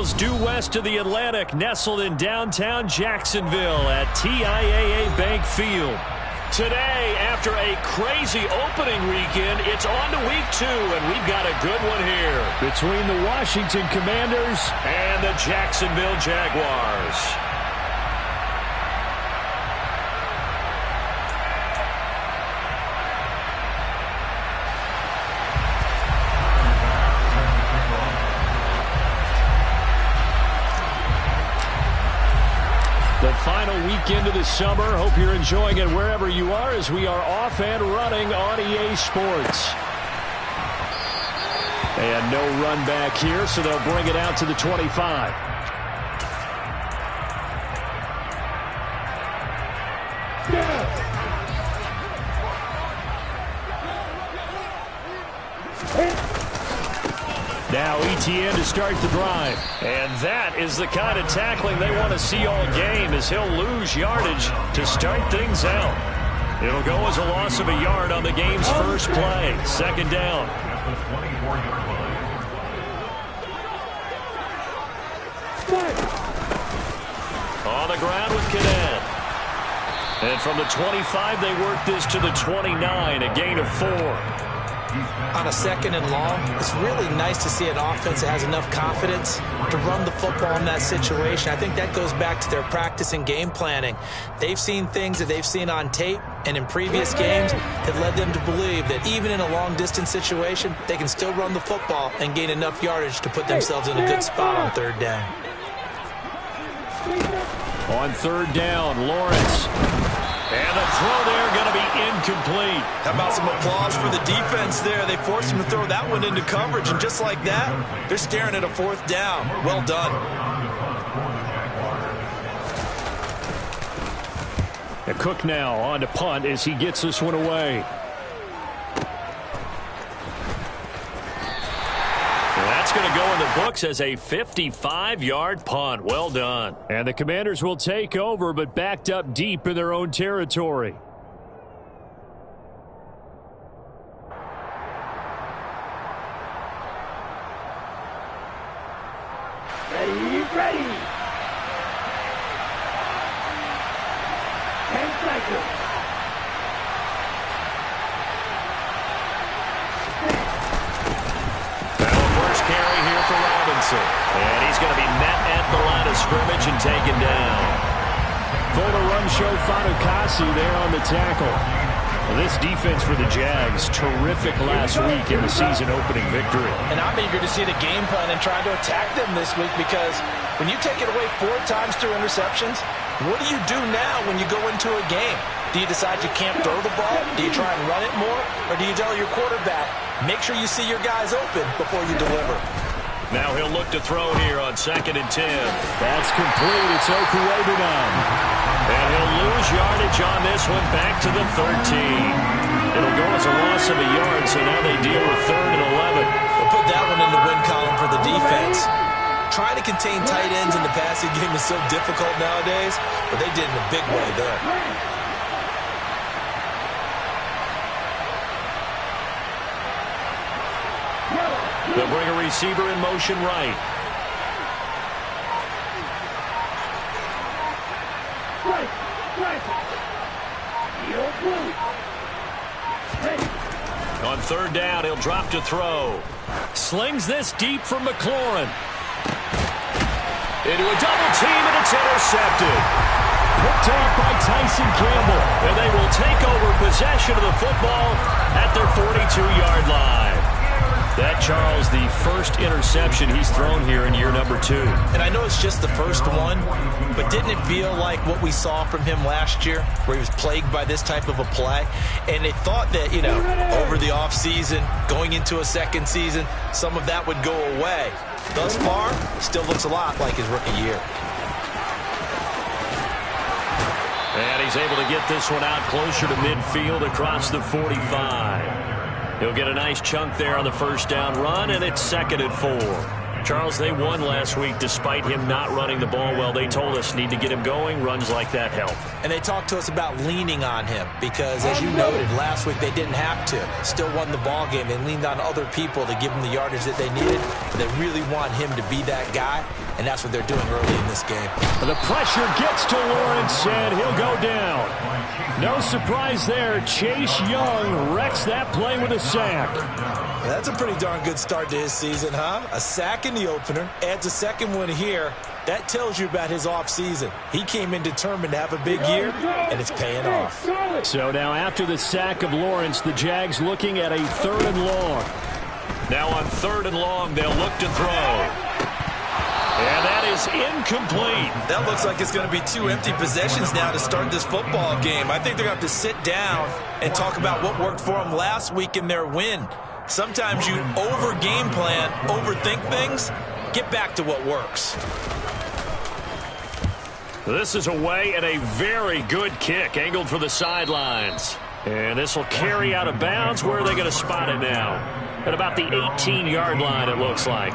miles due west of the Atlantic, nestled in downtown Jacksonville at TIAA Bank Field. Today, after a crazy opening weekend, it's on to week 2, and we've got a good one here between the Washington Commanders and the Jacksonville Jaguars. The final weekend of the summer. Hope you're enjoying it wherever you are as we are off and running on EA Sports. And no run back here, so they'll bring it out to the 25. Now ETN to start the drive. And that is the kind of tackling they want to see all game, as he'll lose yardage to start things out. It'll go as a loss of a yard on the game's first play. Second down. On the ground with Cadet. And from the 25, they work this to the 29, a gain of 4. On a second and long, it's really nice to see an offense that has enough confidence to run the football in that situation. I think that goes back to their practice and game planning. They've seen things that they've seen on tape and in previous games that led them to believe that even in a long-distance situation, they can still run the football and gain enough yardage to put themselves in a good spot on third down. On third down, Lawrence. And the throw there going to be incomplete. How about some applause for the defense there? They forced him to throw that one into coverage, and just like that, they're staring at a fourth down. Well done. And Cook now on to punt as he gets this one away. That's going to go in the books as a 55-yard punt. Well done. And the Commanders will take over, but backed up deep in their own territory. Ready. 10 seconds. Carry here for Robinson. And he's going to be met at the line of scrimmage and taken down. For the run show, Fatukasi there on the tackle. Well, this defense for the Jags, terrific last week in the season opening victory. And I'm eager to see the game plan and try to attack them this week, because when you take it away 4 times through interceptions, what do you do now when you go into a game? Do you decide you can't throw the ball? Do you try and run it more? Or do you tell your quarterback, make sure you see your guys open before you deliver? Now he'll look to throw here on 2nd and 10. That's complete. It's Okurebunan. And he'll lose yardage on this one, back to the 13. It'll go as a loss of a yard, so now they deal with 3rd and 11. We'll put that one in the win column for the defense. Trying to contain tight ends in the passing game is so difficult nowadays, but they did in a big way there. They'll bring a receiver in motion right. On 3rd down, he'll drop to throw. Slings this deep from McLaurin. Into a double team, and it's intercepted. Picked off by Tyson Campbell. And they will take over possession of the football at their 42-yard line. That, Charles, the first interception he's thrown here in year number 2. And I know it's just the first one, but didn't it feel like what we saw from him last year, where he was plagued by this type of a play? And they thought that, over the offseason, going into a second season, some of that would go away. Thus far, still looks a lot like his rookie year. And he's able to get this one out closer to midfield across the 45. He'll get a nice chunk there on the first down run, and it's 2nd and 4. Charles, they won last week despite him not running the ball well. They told us need to get him going. Runs like that help. And they talked to us about leaning on him because, as you noted, last week they didn't have to. Still won the ball game. They leaned on other people to give them the yardage that they needed. And they really want him to be that guy, and that's what they're doing early in this game. The pressure gets to Lawrence, and he'll go down. No surprise there. Chase Young wrecks that play with a sack. That's a pretty darn good start to his season, huh? A sack in the opener, adds a second one here. That tells you about his offseason. He came in determined to have a big year, and it's paying off. So now after the sack of Lawrence, the Jags looking at a 3rd and long. Now on 3rd and long, they'll look to throw. And that is incomplete. That looks like it's going to be 2 empty possessions now to start this football game. I think they're going to have to sit down and talk about what worked for them last week in their win. Sometimes you over-game plan, overthink things. Get back to what works. This is away and a very good kick angled for the sidelines. And this will carry out of bounds. Where are they going to spot it now? At about the 18-yard line, it looks like.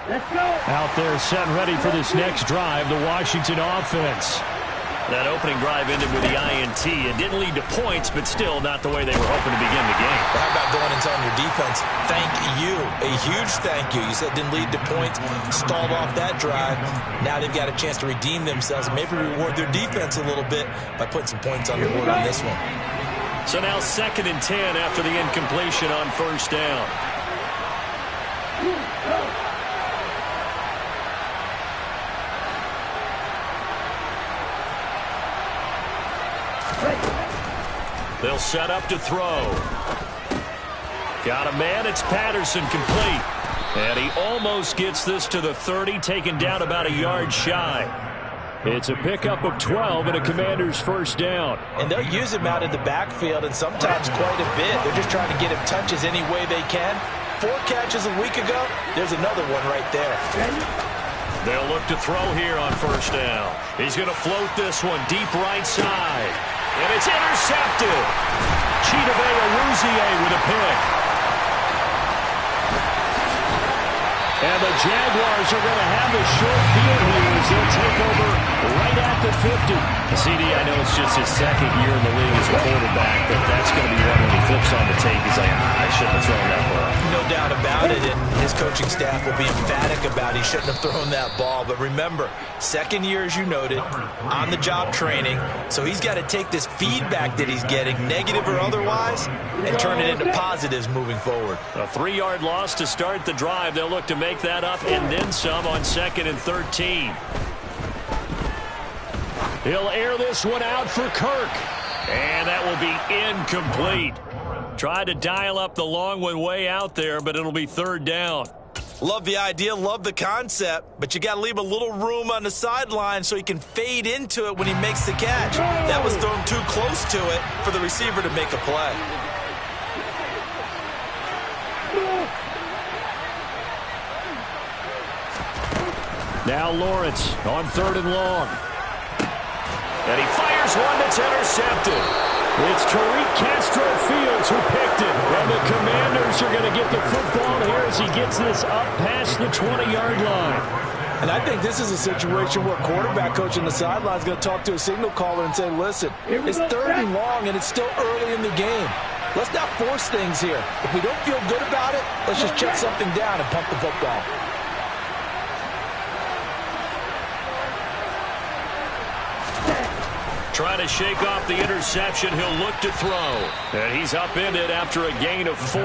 Let's go. Out there set and ready for this next drive, the Washington offense. That opening drive ended with the INT. It didn't lead to points, but still not the way they were hoping to begin the game. How about going and telling your defense, thank you, a huge thank you. You said didn't lead to points, stalled off that drive. Now they've got a chance to redeem themselves and maybe reward their defense a little bit by putting some points on the board on this one. So now 2nd and 10 after the incompletion on 1st down. They'll set up to throw. Got a man. It's Patterson, complete. And he almost gets this to the 30, taken down about a yard shy. It's a pickup of 12 and a Commander's 1st down. And they'll use him out in the backfield and sometimes quite a bit. They're just trying to get him touches any way they can. 4 catches a week ago. There's another one right there. They'll look to throw here on 1st down. He's going to float this one deep right side. And it's intercepted. Chidobe with a pick. And the Jaguars are going to have a short field here as they'll take over right at the 50. CD, I know it's just his 2nd year in the league as a quarterback, but that's going to be one when he flips on the tape. He's like, I shouldn't have thrown that ball. No doubt about it, and his coaching staff will be emphatic about he shouldn't have thrown that ball. But remember, 2nd year, as you noted, on-the-job training, so he's got to take this feedback that he's getting, negative or otherwise, and turn it into positives moving forward. A 3-yard loss to start the drive. They'll look to make that up and then some on 2nd and 13. He'll air this one out for Kirk. And that will be incomplete. Tried to dial up the long one way out there, but it'll be 3rd down. Love the idea, love the concept, but you got to leave a little room on the sideline so he can fade into it when he makes the catch. That was thrown too close to it for the receiver to make a play. Now Lawrence on 3rd and long. And he fires one that's intercepted. It's Tariq Castro-Fields who picked it. And the Commanders are going to get the football here as he gets this up past the 20-yard line. And I think this is a situation where quarterback coach on the sideline is going to talk to a signal caller and say, listen, it's 3rd and long and it's still early in the game. Let's not force things here. If we don't feel good about it, let's just check something down and pump the football. Trying to shake off the interception. He'll look to throw. And he's upended after a gain of 4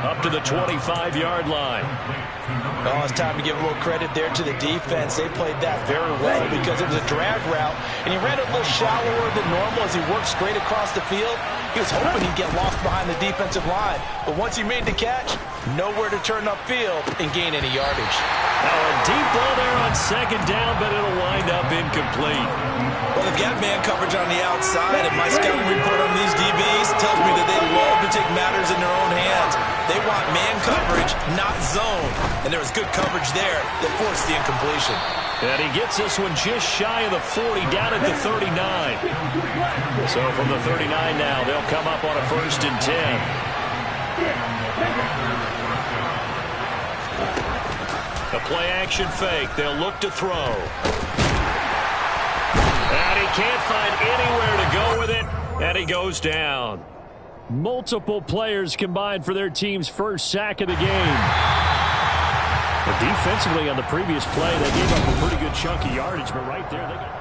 up to the 25-yard line. Oh, it's time to give a little credit there to the defense. They played that very well because it was a drag route, and he ran it a little shallower than normal as he worked straight across the field. He was hoping he'd get lost behind the defensive line, but once he made the catch, nowhere to turn upfield and gain any yardage. Now a deep ball there on 2nd down, but it'll wind up incomplete. Well, they've got man coverage on the outside, and my scouting report on these DBs tells me that they love to take matters in their own hands. They want man coverage, not zone. And there was good coverage there that forced the incompletion. And he gets this one just shy of the 40, down at the 39. So from the 39 now, they'll come up on a 1st and 10. A play-action fake. They'll look to throw. And he can't find anywhere to go with it, and he goes down. Multiple players combined for their team's first sack of the game. But defensively on the previous play, they gave up a pretty good chunk of yardage, but right there they got...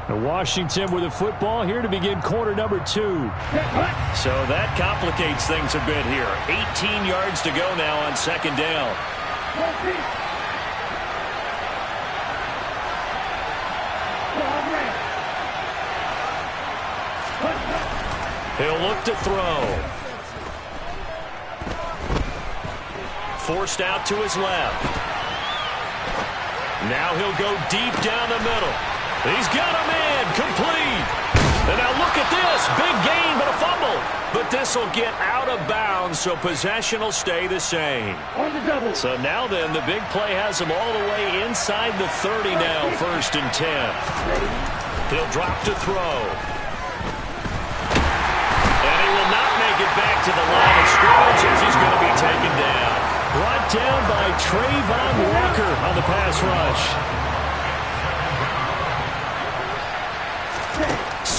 Washington with the football here to begin quarter number 2. So that complicates things a bit here. 18 yards to go now on second down. He'll look to throw. Forced out to his left. Now he'll go deep down the middle. He's got a man, complete. And now look at this, big gain but a fumble. But this will get out of bounds, so possession will stay the same. So now then, the big play has him all the way inside the 30 now, 1st and 10. He'll drop to throw. And he will not make it back to the line of scrimmage as he's going to be taken down. Brought down by Trayvon Walker on the pass rush.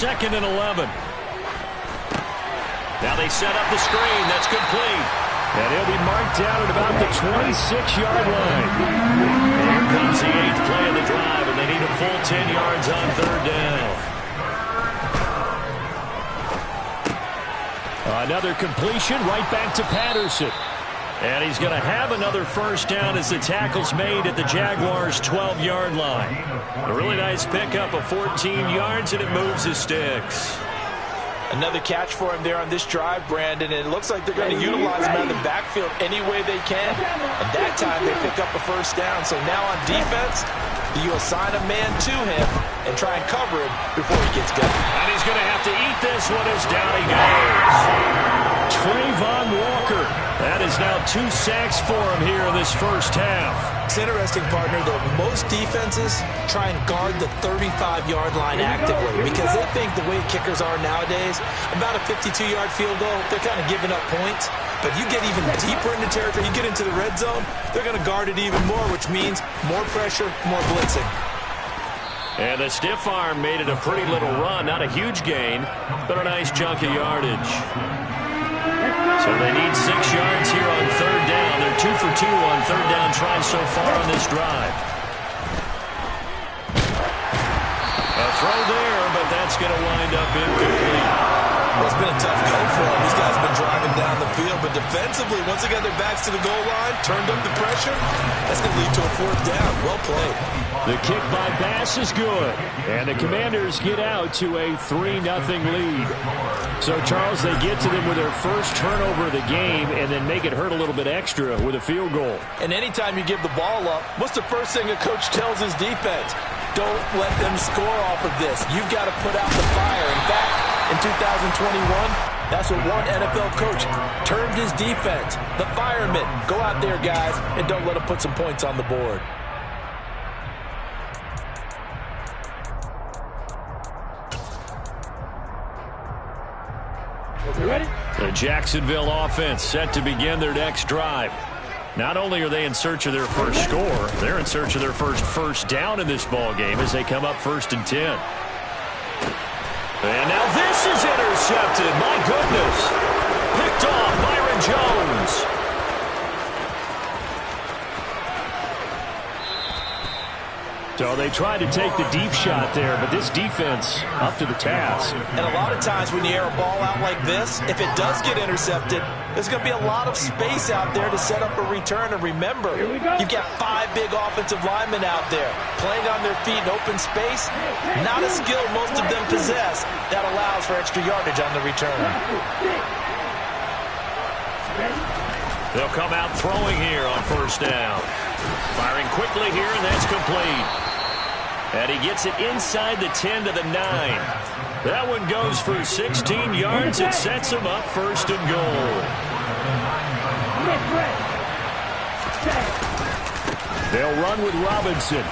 2nd and 11. Now they set up the screen. That's complete. And he'll be marked down at about the 26-yard line. And here comes the 8th play of the drive, and they need a full 10 yards on 3rd down. Another completion right back to Patterson. And he's going to have another first down as the tackle's made at the Jaguars' 12-yard line. A really nice pickup of 14 yards, and it moves his sticks. Another catch for him there on this drive, Brandon, and it looks like they're going to utilize him out of the backfield any way they can. And that time they pick up a first down. So now on defense, you assign a man to him and try and cover him before he gets going. And he's going to have to eat this one as down he goes. Trayvon Walker. That is now 2 sacks for him here in this first half. It's interesting, partner, that most defenses try and guard the 35-yard line actively because they think the way kickers are nowadays, about a 52-yard field goal, they're kind of giving up points. But you get even deeper into territory, you get into the red zone, they're going to guard it even more, which means more pressure, more blitzing. And the stiff arm made it a pretty little run. Not a huge gain, but a nice chunk of yardage. So they need 6 yards here on 3rd down. They're 2 for 2 on 3rd down tries so far on this drive. A throw there, but that's going to wind up incomplete. Well, it's been a tough go for them. These guys have been driving down the field, but defensively, once they got their backs to the goal line, turned up the pressure, that's going to lead to a 4th down. Well played. The kick by Bass is good, and the Commanders get out to a 3-0 lead. So, Charles, they get to them with their first turnover of the game and then make it hurt a little bit extra with a field goal. And anytime you give the ball up, what's the first thing a coach tells his defense? Don't let them score off of this. You've got to put out the fire. In fact, in 2021, that's what one NFL coach termed his defense. The firemen. Go out there, guys, and don't let them put some points on the board. The Jacksonville offense set to begin their next drive. Not only are they in search of their first score, they're in search of their first down in this ball game as they come up 1st and 10. And now this is intercepted. My goodness. Picked off Byron Jones. So they tried to take the deep shot there, but this defense up to the task. And a lot of times when you air a ball out like this, if it does get intercepted, there's going to be a lot of space out there to set up a return. And remember, you've got 5 big offensive linemen out there playing on their feet in open space. Not a skill most of them possess that allows for extra yardage on the return. They'll come out throwing here on 1st down. Firing quickly here, and that's complete. And he gets it inside the 10 to the 9. That one goes for 16 yards. It sets him up 1st and goal. They'll run with Robinson.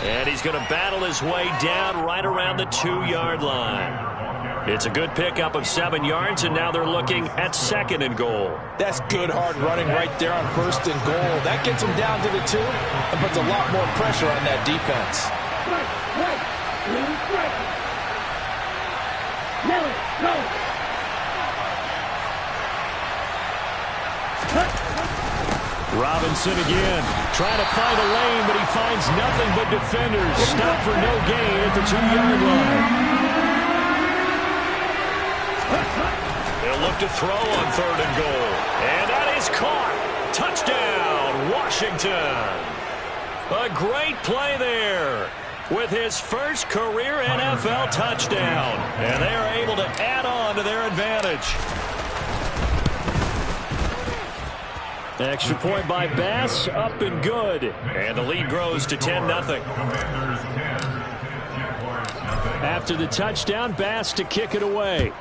And he's going to battle his way down right around the 2-yard line. It's a good pickup of 7 yards, and now they're looking at 2nd and goal. That's good hard running right there on 1st and goal. That gets them down to the 2 and puts a lot more pressure on that defense. Robinson again, trying to find a lane, but he finds nothing but defenders. Stop for no gain at the 2-yard line. They'll look to throw on 3rd and goal. And that is caught. Touchdown, Washington. A great play there with his first career NFL touchdown. And they are able to add on to their advantage. Extra point by Bass, up and good. And the lead grows to 10-0. After the touchdown, Bass to kick it away.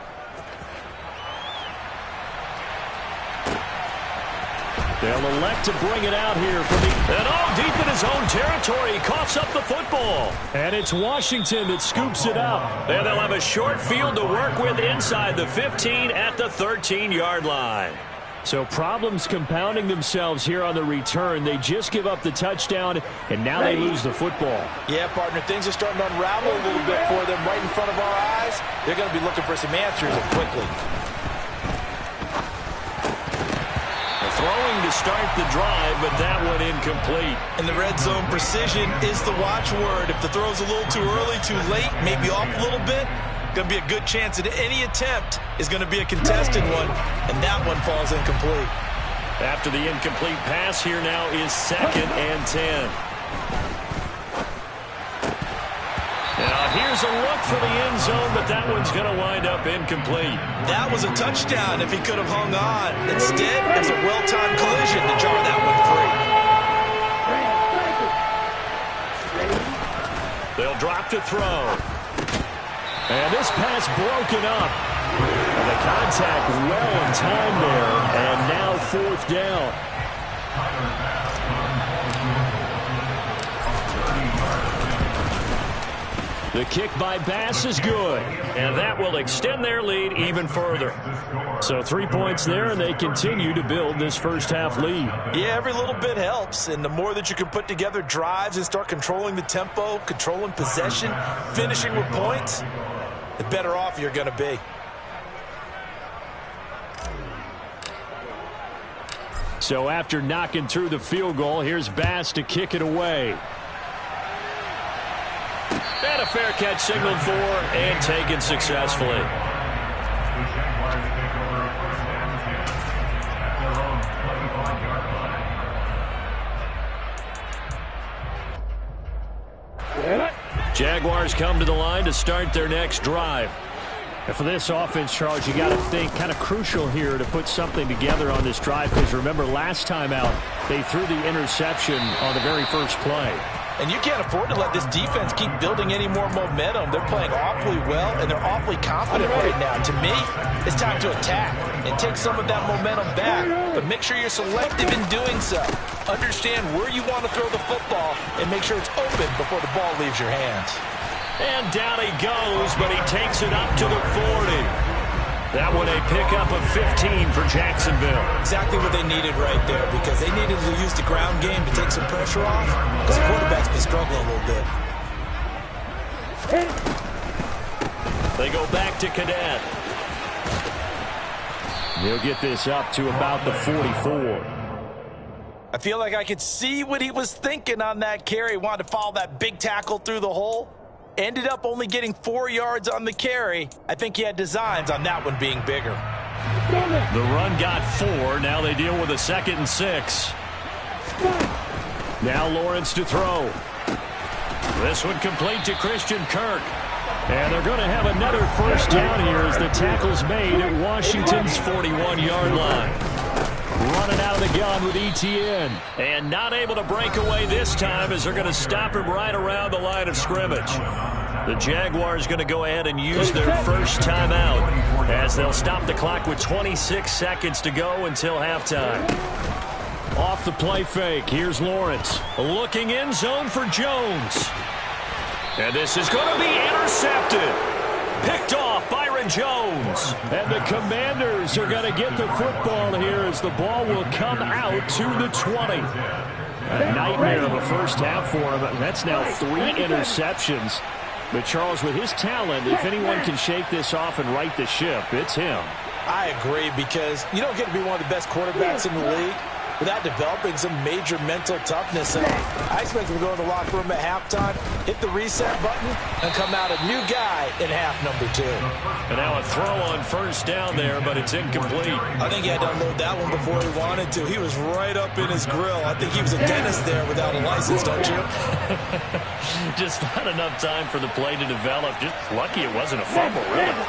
They'll elect to bring it out here from the... And all deep in his own territory, he coughs up the football. And it's Washington that scoops it up. And they'll have a short field to work with inside the 15 at the 13-yard line. So problems compounding themselves here on the return. They just give up the touchdown, and now they lose the football. Yeah, partner, things are starting to unravel a little bit for them right in front of our eyes. They're going to be looking for some answers and quickly. Throwing to start the drive, but that one incomplete. In the red zone, precision is the watchword. If the throw's a little too early, too late, maybe off a little bit, going to be a good chance that any attempt is going to be a contested one, and that one falls incomplete. After the incomplete pass, here now is 2nd and 10. Now here's a look for the end zone, but that one's going to wind up incomplete. That was a touchdown if he could have hung on. Instead, it was a well-timed collision to jar that one free. They'll drop to throw. And this pass broken up. And the contact well in time there, and now 4th down. The kick by Bass is good, and that will extend their lead even further. So 3 points there, and they continue to build this first half lead. Yeah, every little bit helps, and the more that you can put together drives and start controlling the tempo, controlling possession, finishing with points, the better off you're going to be. So after knocking through the field goal, here's Bass to kick it away. And a fair catch signaled for and taken successfully. Jaguars come to the line to start their next drive. And for this offense, Charles, you got to think kind of crucial here to put something together on this drive, because remember last time out they threw the interception on the very first play. And you can't afford to let this defense keep building any more momentum. They're playing awfully well, and they're awfully confident right now. To me, it's time to attack and take some of that momentum back. But make sure you're selective in doing so. Understand where you want to throw the football and make sure it's open before the ball leaves your hands. And down he goes, but he takes it up to the 40. That one a pickup of 15 for Jacksonville. Exactly what they needed right there, because they needed to use the ground game to take some pressure off, because the quarterback's been struggling a little bit. They go back to Cadet. He'll get this up to about the 44. I feel like I could see what he was thinking on that carry. He wanted to follow that big tackle through the hole. Ended up only getting 4 yards on the carry. I think he had designs on that one being bigger. The run got 4. Now they deal with a 2nd and 6. Now Lawrence to throw. This one complete to Christian Kirk. And they're going to have another first down here as the tackle's made at Washington's 41-yard line. Running out of the gun with ETN. And not able to break away this time as they're going to stop him right around the line of scrimmage. The Jaguars going to go ahead and use their first timeout as they'll stop the clock with 26 seconds to go until halftime. Off the play fake, here's Lawrence. Looking in zone for Jones. And this is going to be intercepted. Picked off by Aaron Jones. And the Commanders are going to get the football here as the ball will come out to the 20. A nightmare of a first half for him. That's now 3 interceptions. But Charles, with his talent, if anyone can shake this off and right the ship, it's him. I agree, because you don't get to be one of the best quarterbacks in the league without developing some major mental toughness. And I expect him to go in the locker room at halftime, hit the reset button, and come out a new guy in half number 2. And now a throw on first down there, but it's incomplete. I think he had to unload that one before he wanted to. He was right up in his grill. I think he was a dentist there without a license, don't you? Just not enough time for the play to develop. Just lucky it wasn't a fumble, really.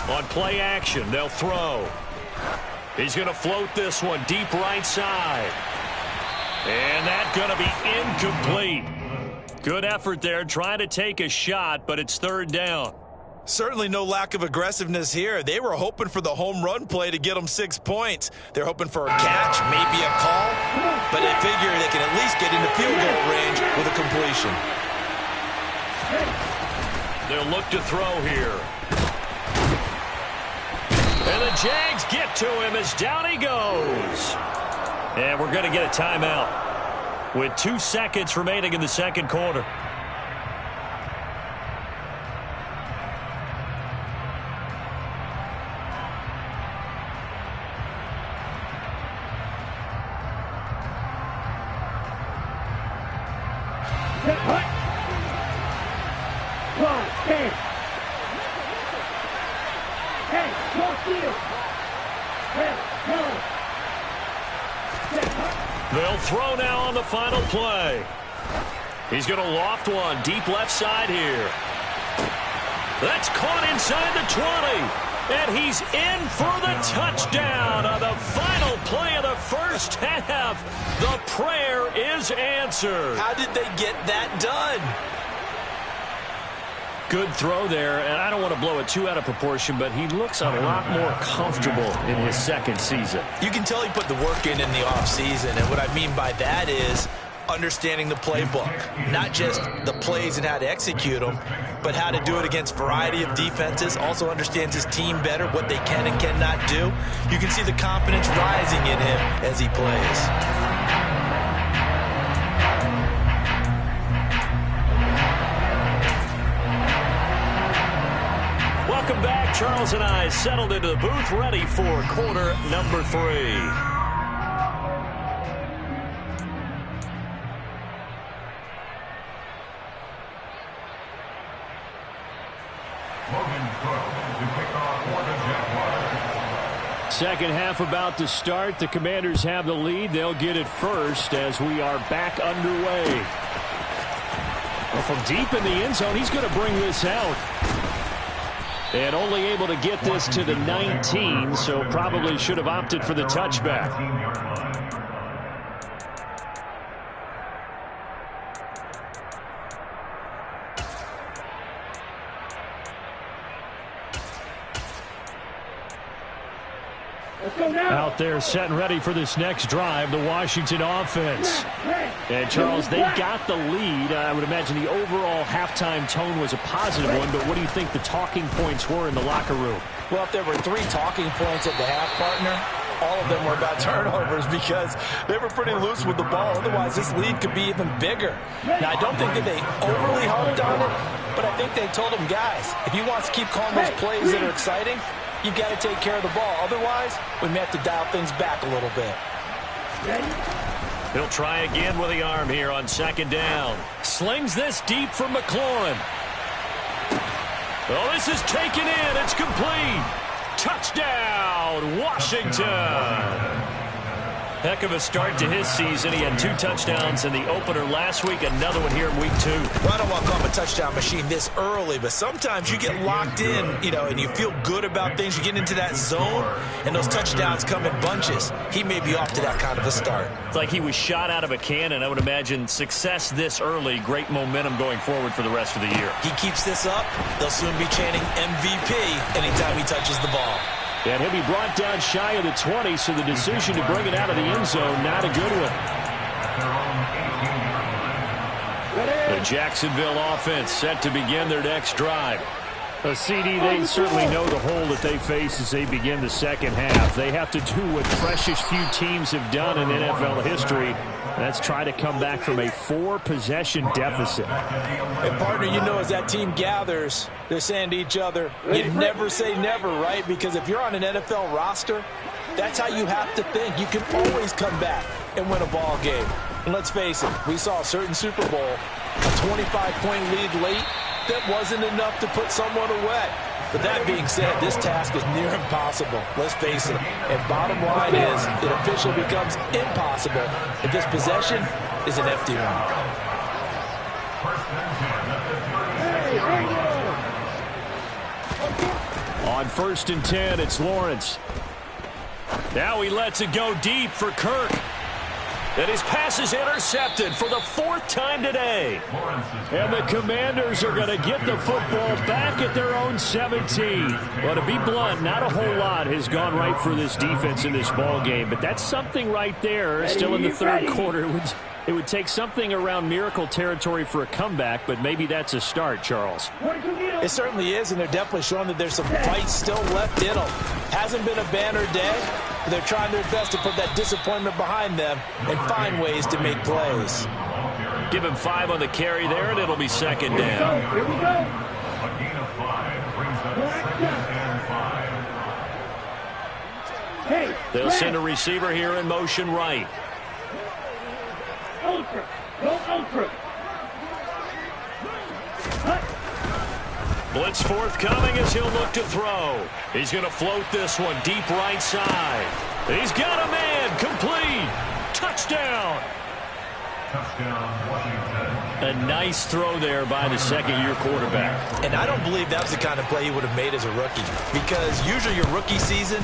On play action, they'll throw. He's going to float this one deep right side. And that's going to be incomplete. Good effort there, trying to take a shot, but it's third down. Certainly no lack of aggressiveness here. They were hoping for the home run play to get them 6 points. They're hoping for a catch, maybe a call, but they figure they can at least get into field goal range with a completion. They'll look to throw here. And the Jags get to him as down he goes. And we're going to get a timeout with 2 seconds remaining in the second quarter. They'll throw now on the final play. He's going to loft one deep left side here. That's caught inside the 20. And he's in for the touchdown on the final play of the first half. The prayer is answered. How did they get that done? Good throw there, and I don't want to blow it too out of proportion, but he looks a lot more comfortable in his second season. You can tell he put the work in the offseason, and what I mean by that is understanding the playbook. Not just the plays and how to execute them, but how to do it against a variety of defenses. Also understands his team better, what they can and cannot do. You can see the confidence rising in him as he plays. Welcome back. Charles and I settled into the booth, ready for quarter number 3. Second half about to start. The Commanders have the lead. They'll get it first as we are back underway. Well, from deep in the end zone, he's going to bring this out. And only able to get this to the 19, so probably should have opted for the touchback. Out there set and ready for this next drive, the Washington offense. And, Charles, they got the lead. I would imagine the overall halftime tone was a positive one, but what do you think the talking points were in the locker room? Well, if there were 3 talking points at the half, partner, all of them were about turnovers because they were pretty loose with the ball. Otherwise, this lead could be even bigger. Now, I don't think that they overly harped on it, but I think they told them, guys, if he wants to keep calling those plays that are exciting, you've got to take care of the ball. Otherwise, we may have to dial things back a little bit. He'll try again with the arm here on second down. Slings this deep from McLaurin. Oh, this is taken in. It's complete. Touchdown, Washington. Heck of a start to his season. He had 2 touchdowns in the opener last week, another one here in week 2. Well, I don't want to call him a touchdown machine this early, but sometimes you get locked in, and you feel good about things. You get into that zone, and those touchdowns come in bunches. He may be off to that kind of a start. It's like he was shot out of a cannon. I would imagine success this early, great momentum going forward for the rest of the year. He keeps this up, they'll soon be chanting MVP anytime he touches the ball. And he'll be brought down shy of the 20, so the decision to bring it out of the end zone, not a good one. The Jacksonville offense set to begin their next drive. CD, they certainly know the hole that they face as they begin the second half. They have to do what precious few teams have done in NFL history. That's try to come back from a 4-possession deficit. And, partner, you know, as that team gathers, they're saying to each other, you never say never, right? Because if you're on an NFL roster, that's how you have to think. You can always come back and win a ball game. And let's face it, we saw a certain Super Bowl, a 25-point lead late, that wasn't enough to put someone away. But that being said, this task is near impossible. Let's face it. And bottom line is, it officially becomes impossible if this possession is an empty one. On 1st and 10, it's Lawrence. Now he lets it go deep for Kirk. And his pass is intercepted for the 4th time today. And the Commanders are going to get the football back at their own 17. Well, to be blunt, not a whole lot has gone right for this defense in this ball game, but that's something right there. Still in the 3rd quarter. It would take something around miracle territory for a comeback, but maybe that's a start, Charles. It certainly is, and they're definitely showing that there's some fight still left in them. Hasn't been a banner day, but they're trying their best to put that disappointment behind them and find ways to make plays. Give him 5 on the carry there, and it'll be 2nd down. Here we go. A gain of 5 brings up 2nd and 5. Hey, They'll send a receiver here in motion right. ultra. Go ultra. Blitz forthcoming as he'll look to throw. He's going to float this one deep right side. He's got a man. Complete. Touchdown. Touchdown, Washington. A nice throw there by the 2nd-year quarterback. And I don't believe that was the kind of play he would have made as a rookie, because usually your rookie season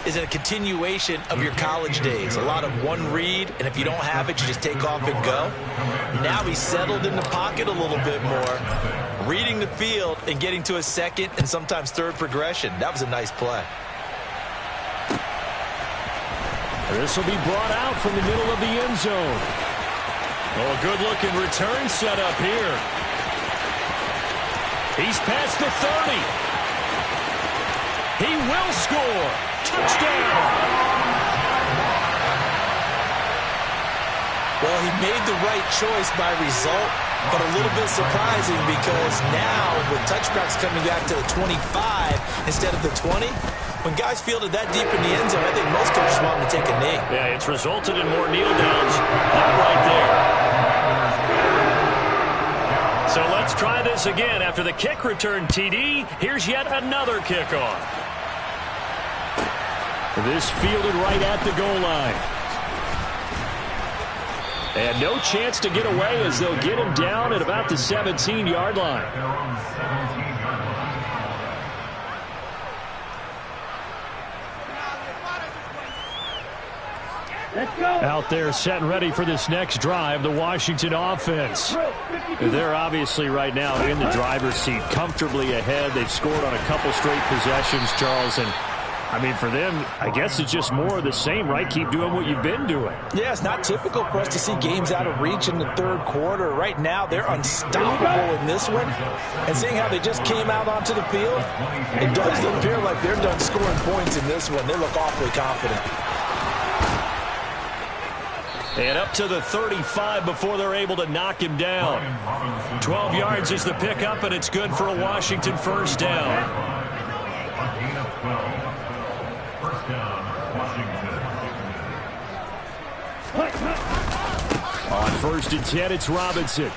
is a continuation of your college days. A lot of one read, and if you don't have it, you just take off and go. Now he's settled in the pocket a little bit more, reading the field and getting to a 2nd and sometimes 3rd progression. That was a nice play. This will be brought out from the middle of the end zone. Oh, a good-looking return set up here. He's past the 30. He will score. Touchdown. Well, he made the right choice by result, but a little bit surprising because now with touchbacks coming back to the 25 instead of the 20, when guys fielded that deep in the end zone, I think most coaches want them to take a knee. Yeah, it's resulted in more kneel downs. That right there. So let's try this again. After the kick return, TD, here's yet another kickoff. This fielded right at the goal line. And no chance to get away as they'll get him down at about the 17-yard line. Their own 17-yard line. Let's go. Out there set and ready for this next drive, the Washington offense. They're obviously right now in the driver's seat, comfortably ahead. They've scored on a couple straight possessions, Charles, and I mean, for them, I guess it's just more of the same, right? Keep doing what you've been doing. Yeah, it's not typical for us to see games out of reach in the 3rd quarter. Right now, they're unstoppable in this one. And seeing how they just came out onto the field, it does appear like they're done scoring points in this one. They look awfully confident. And up to the 35 before they're able to knock him down. 12 yards is the pickup, and it's good for a Washington 1st down. A gain of 12. 1st down, Washington. On 1st and 10, it's Robinson.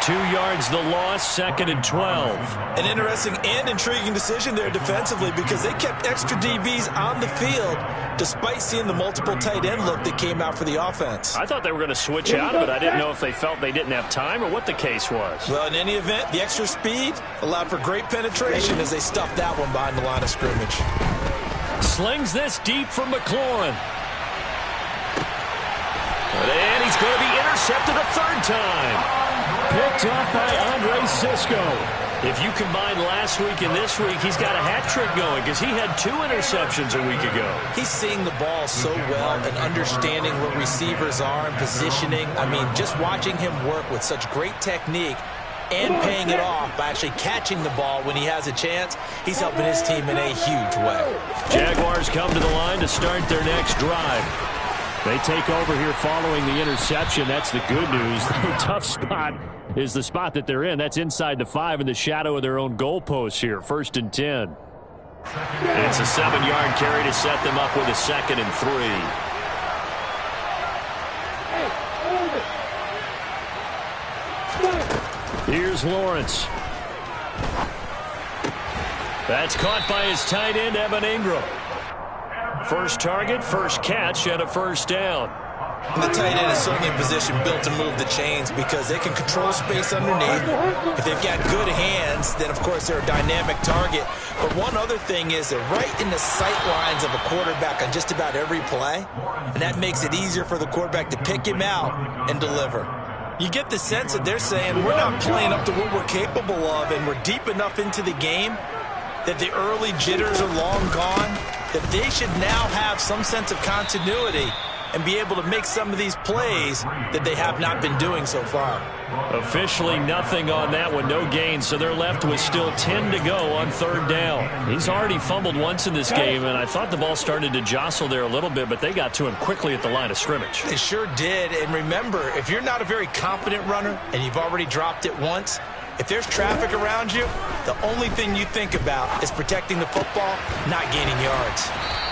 2 yards the loss, 2nd and 12. An interesting and intriguing decision there defensively because they kept extra DBs on the field despite seeing the multiple tight end look that came out for the offense. I thought they were going to switch out of it. I didn't know if they felt they didn't have time or what the case was. Well, in any event, the extra speed allowed for great penetration as they stuffed that one behind the line of scrimmage. Slings this deep from McLaurin. And he's going to be intercepted a third time. Picked up by Andre Sisco. If you combine last week and this week, he's got a hat trick going because he had 2 interceptions a week ago. He's seeing the ball so well and understanding where receivers are and positioning. I mean, just watching him work with such great technique and paying it off by actually catching the ball when he has a chance, he's helping his team in a huge way. Jaguars come to the line to start their next drive. They take over here following the interception. That's the good news. The tough spot is the spot that they're in. That's inside the 5 in the shadow of their own goalpost here. 1st and 10. It's a 7-yard carry to set them up with a 2nd and 3. Here's Lawrence. That's caught by his tight end, Evan Ingram. First target, first catch, and a first down. And the tight end is certainly a position built to move the chains because they can control space underneath. If they've got good hands, then, of course, they're a dynamic target. But one other thing is they're right in the sight lines of a quarterback on just about every play, and that makes it easier for the quarterback to pick him out and deliver. You get the sense that they're saying we're not playing up to what we're capable of, and we're deep enough into the game that the early jitters are long gone, that they should now have some sense of continuity and be able to make some of these plays that they have not been doing so far. Officially nothing on that one, no gain, so they're left with still 10 to go on 3rd down. He's already fumbled once in this game, and I thought the ball started to jostle there a little bit, but they got to him quickly at the line of scrimmage. They sure did, and remember, if you're not a very confident runner and you've already dropped it once, if there's traffic around you, the only thing you think about is protecting the football, not gaining yards.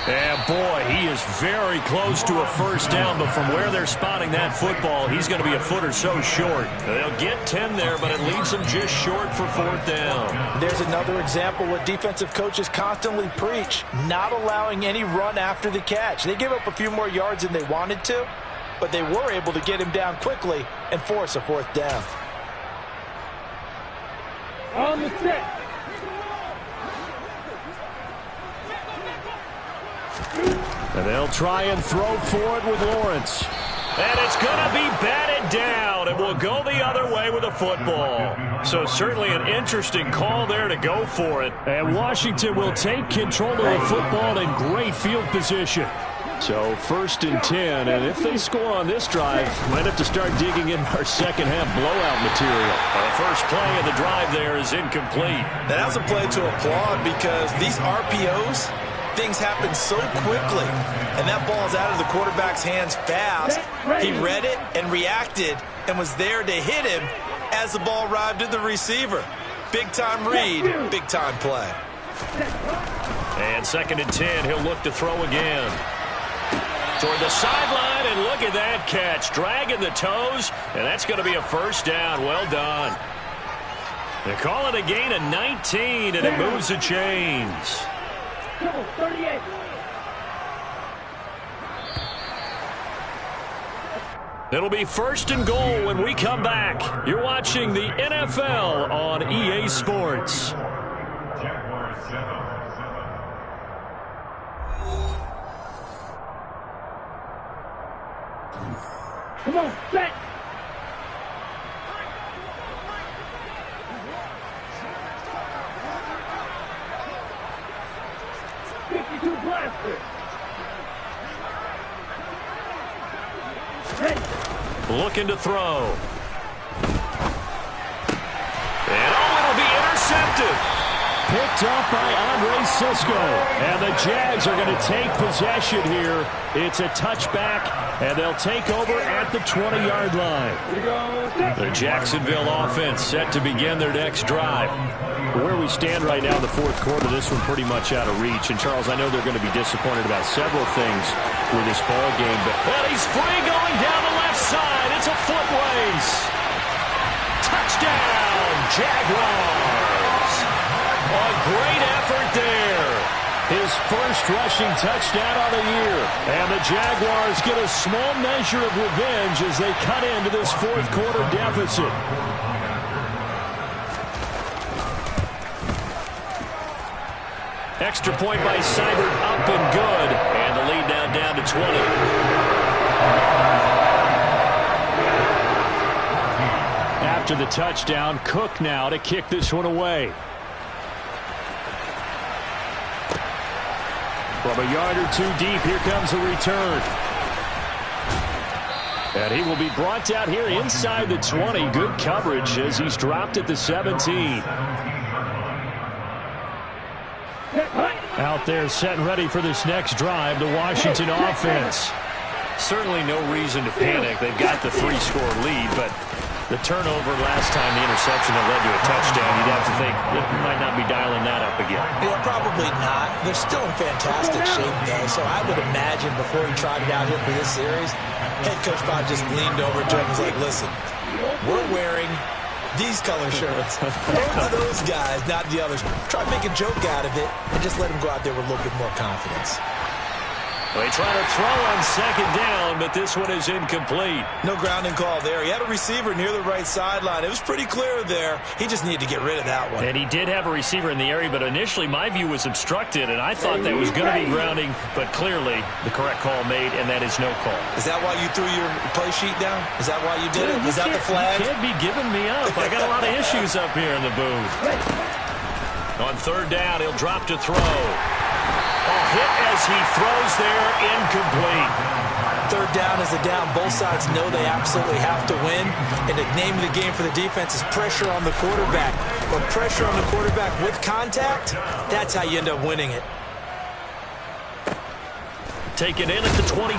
Yeah, boy, he is very close to a first down, but from where they're spotting that football, he's going to be a foot or so short. They'll get 10 there, but it leaves them just short for 4th down. There's another example what defensive coaches constantly preach, not allowing any run after the catch. They gave up a few more yards than they wanted to, but they were able to get him down quickly and force a 4th down. On the set. And they'll try and throw for it with Lawrence. And it's going to be batted down. It will go the other way with a football. So certainly an interesting call there to go for it. And Washington will take control of the football in great field position. So 1st and 10, and if they score on this drive, might have to start digging in our second half blowout material. The first play of the drive there is incomplete. That was a play to applaud because these RPOs, things happen so quickly, and that ball's out of the quarterback's hands fast. He read it and reacted and was there to hit him as the ball arrived at the receiver. Big-time read, big-time play. And 2nd and 10, he'll look to throw again. Toward the sideline, and look at that catch. Dragging the toes, and that's going to be a first down. Well done. They call it a gain of 19, and it moves the chains. 38. It'll be 1st and goal when we come back. You're watching the NFL on EA Sports. Jaguars 7. Come on, set. Blaster. Looking to throw. And it'll be intercepted. Picked up by Andre Sisco. And the Jags are going to take possession here. It's a touchback, and they'll take over at the 20-yard line. The Jacksonville offense set to begin their next drive. Where we stand right now in the 4th quarter, this one pretty much out of reach. And, Charles, I know they're going to be disappointed about several things with this ball game. But he's free going down the left side. It's a foot race. Touchdown, Jaguars. A great effort there. His first rushing touchdown of the year. And the Jaguars get a small measure of revenge as they cut into this 4th quarter deficit. Extra point by Seibert, up and good. And the lead now down to 20. after the touchdown. Cook now to kick this one away. From a yard or two deep, here comes the return. And he will be brought down here inside the 20. Good coverage as he's dropped at the 17. Out there set and ready for this next drive, the Washington offense. Certainly no reason to panic. They've got the 3-score lead, but the turnover last time, the interception that led to a touchdown, you'd have to think it might not be dialing that up again. Yeah, probably not. They're still in fantastic shape, though, so I would imagine before he tried it out here for this series, head coach probably just leaned over to him and was like, listen, we're wearing these color shirts. Both of those guys, not the others. Try to make a joke out of it and just let him go out there with a little bit more confidence. They try to throw on second down, but this one is incomplete. No grounding call there. He had a receiver near the right sideline. It was pretty clear there. He just needed to get rid of that one. And he did have a receiver in the area, but initially my view was obstructed, and I thought that was going to be grounding, but clearly the correct call made, and that is no call. Is that why you threw your play sheet down? Is that why you did it? Is that the flag? You can't be giving me up. I got a lot of issues up here in the booth. On third down, he'll drop to throw. Hit as he throws there, incomplete. Third down is a down. Both sides know they absolutely have to win. And the name of the game for the defense is pressure on the quarterback. But pressure on the quarterback with contact, that's how you end up winning it. Taken in at the 22.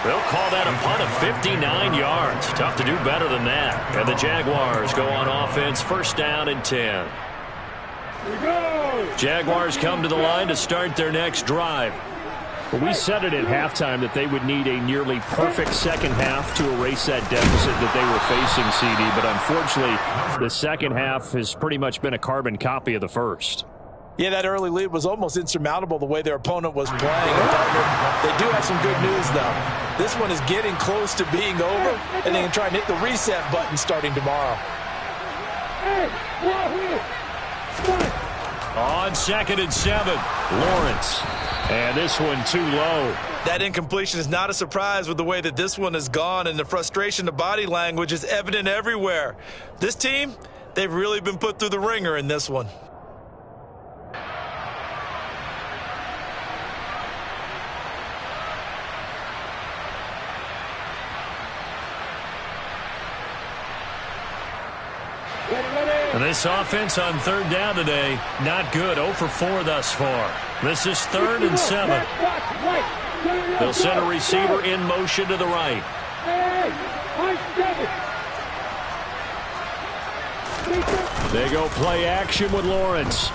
They'll call that a punt of 59 yards. Tough to do better than that. And the Jaguars go on offense, first down and 10. Jaguars come to the line to start their next drive. Well, we said it at halftime that they would need a nearly perfect second half to erase that deficit that they were facing, CD. But unfortunately, the second half has pretty much been a carbon copy of the first. Yeah, that early lead was almost insurmountable the way their opponent was playing. They do have some good news, though. This one is getting close to being over, and they can try and hit the reset button starting tomorrow. On second and 7, Lawrence. And this one too low. That incompletion is not a surprise with the way that this one has gone, and the frustration, the body language is evident everywhere. This team, they've really been put through the ringer in this one. And this offense on third down today, not good. 0 for 4 thus far. This is 3rd and 7. They'll send a receiver in motion to the right. They go play action with Lawrence.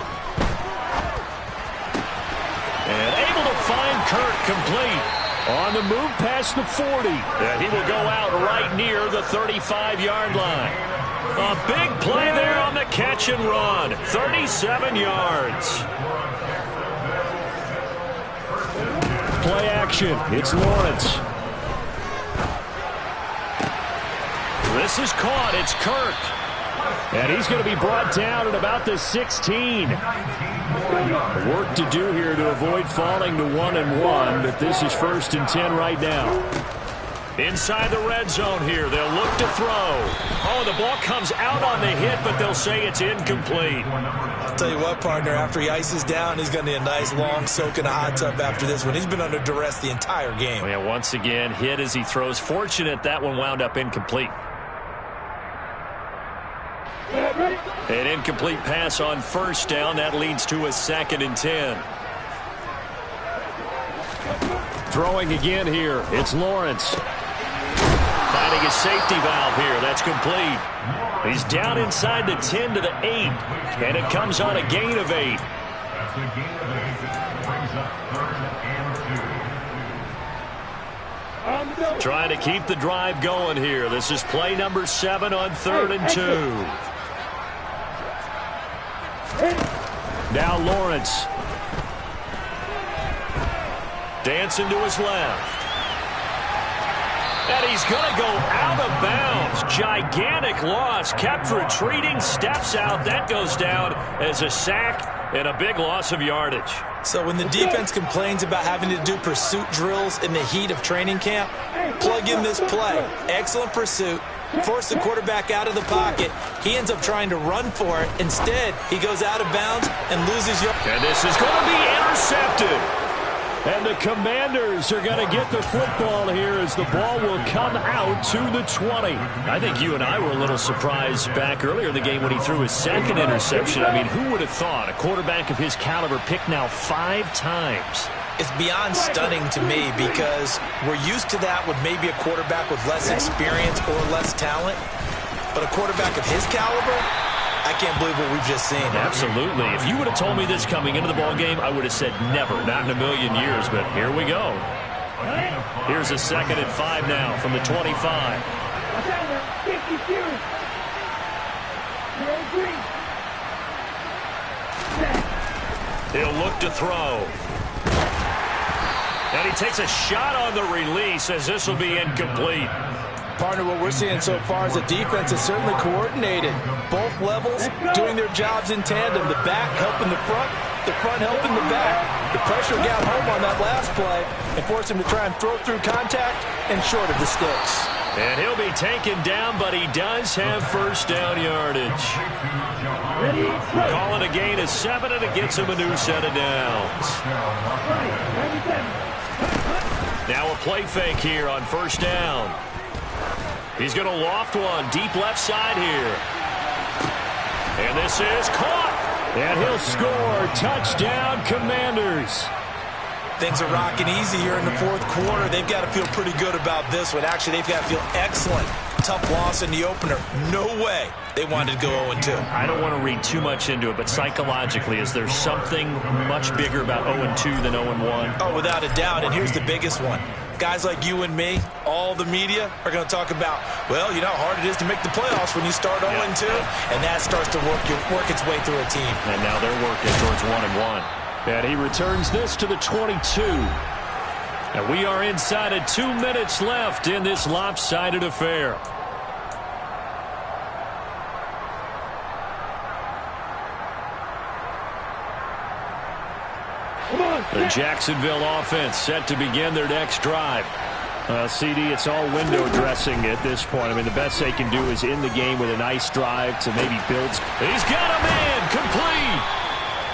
And able to find Kirk complete. On the move past the 40. And he will go out right near the 35-yard line. A big play there on the catch and run. 37 yards. Play action. It's Lawrence. This is caught. It's Kirk. And he's going to be brought down at about the 16. Work to do here to avoid falling to 1-1, but this is 1st and 10 right now. Inside the red zone here. They'll look to throw. Oh, the ball comes out on the hit, but they'll say it's incomplete. I'll tell you what, partner, after he ices down, he's going to need a nice long soak in a hot tub after this one. He's been under duress the entire game. Yeah, once again, hit as he throws. Fortunate that one wound up incomplete. An incomplete pass on first down. That leads to a 2nd and 10. Throwing again here. It's Lawrence. Finding a safety valve here. That's complete. He's down inside the 10 to the 8. And it comes on a gain of 8. That's a gain of 8. Brings up 3rd and 2. Trying to keep the drive going here. This is play number 7 on 3rd and 2. Now Lawrence. Dancing to his left. And he's going to go out of bounds. Gigantic loss. Kept retreating. Steps out. That goes down as a sack and a big loss of yardage. So when the defense complains about having to do pursuit drills in the heat of training camp, plug in this play. Excellent pursuit. force the quarterback out of the pocket. He ends up trying to run for it. Instead, he goes out of bounds and loses yards. And this is going to be intercepted. And the Commanders are going to get the football here as the ball will come out to the 20. I think you and I were a little surprised back earlier in the game when he threw his second interception. I mean, who would have thought a quarterback of his caliber picked now 5 times? It's beyond stunning to me because we're used to that with maybe a quarterback with less experience or less talent. But a quarterback of his caliber, I can't believe what we've just seen. Absolutely. If you would have told me this coming into the ball game, I would have said never, not in a million years. But here we go. Here's a 2nd and 5 now from the 25. He'll look to throw. And he takes a shot on the release as this will be incomplete. Partner, what we're seeing so far is the defense is certainly coordinated. Both levels doing their jobs in tandem. The back helping the front helping the back. The pressure got home on that last play and forced him to try and throw through contact and short of the sticks. And he'll be taken down, but he does have first down yardage. Calling a gain of 7, and it gets him a new set of downs. Now a play fake here on first down. He's going to loft one deep left side here. And this is caught. And he'll score. Touchdown, Commanders. Things are rocking easy here in the 4th quarter. They've got to feel pretty good about this one. Actually, they've got to feel excellent. Tough loss in the opener. No way they wanted to go 0-2. I don't want to read too much into it, but psychologically, is there something much bigger about 0-2 than 0-1? Oh, without a doubt, and here's the biggest one. Guys like you and me, all the media, are going to talk about, well, you know how hard it is to make the playoffs when you start 0-2, and that starts to work its way through a team. And now they're working towards 1-1. And he returns this to the 22. And we are inside of 2 minutes left in this lopsided affair. The Jacksonville offense set to begin their next drive. CD, it's all window dressing at this point. I mean, the best they can do is in the game with a nice drive to maybe build. He's got a man complete.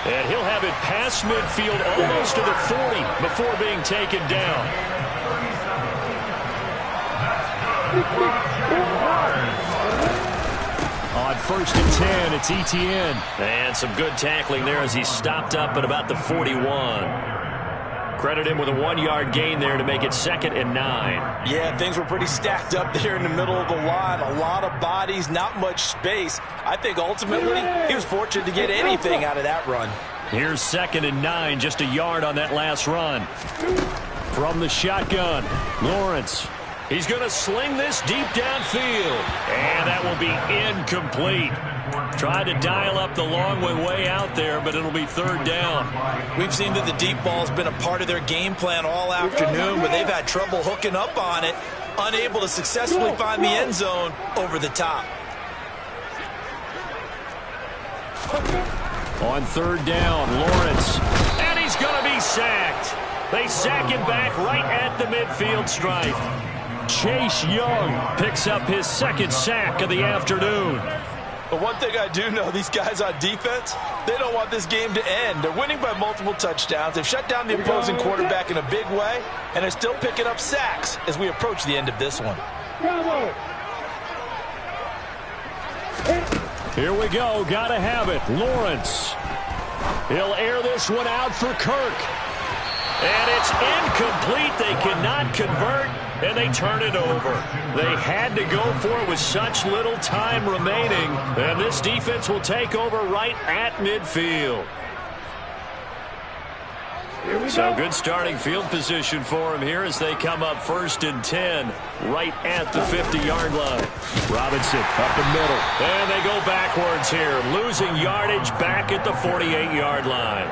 And he'll have it past midfield almost to the 40 before being taken down. On 1st and 10, it's Etienne. And some good tackling there as he stopped up at about the 41. Credit him with a 1-yard gain there to make it 2nd and 9. Yeah, things were pretty stacked up there in the middle of the line. A lot of bodies, not much space. I think ultimately he was fortunate to get anything out of that run. Here's 2nd and 9, just a yard on that last run. From the shotgun, Lawrence. He's going to sling this deep downfield. And that will be incomplete. Tried to dial up the long way out there, but it'll be 3rd down. We've seen that the deep ball's been a part of their game plan all afternoon, but they've had trouble hooking up on it, unable to successfully find the end zone over the top. On 3rd down, Lawrence. And he's going to be sacked. They sack him back right at the midfield stripe. Chase Young picks up his 2nd sack of the afternoon. But one thing I do know, these guys on defense, they don't want this game to end. They're winning by multiple touchdowns. They've shut down the opposing quarterback in a big way, and they're still picking up sacks as we approach the end of this one. Here we go. Got to have it. Lawrence. He'll air this one out for Kirk. And it's incomplete. They cannot convert, and they turn it over. They had to go for it with such little time remaining, and this defense will take over right at midfield. So good starting field position for him here as they come up 1st and 10 right at the 50-yard line. Robinson up the middle. And they go backwards here, losing yardage back at the 48-yard line.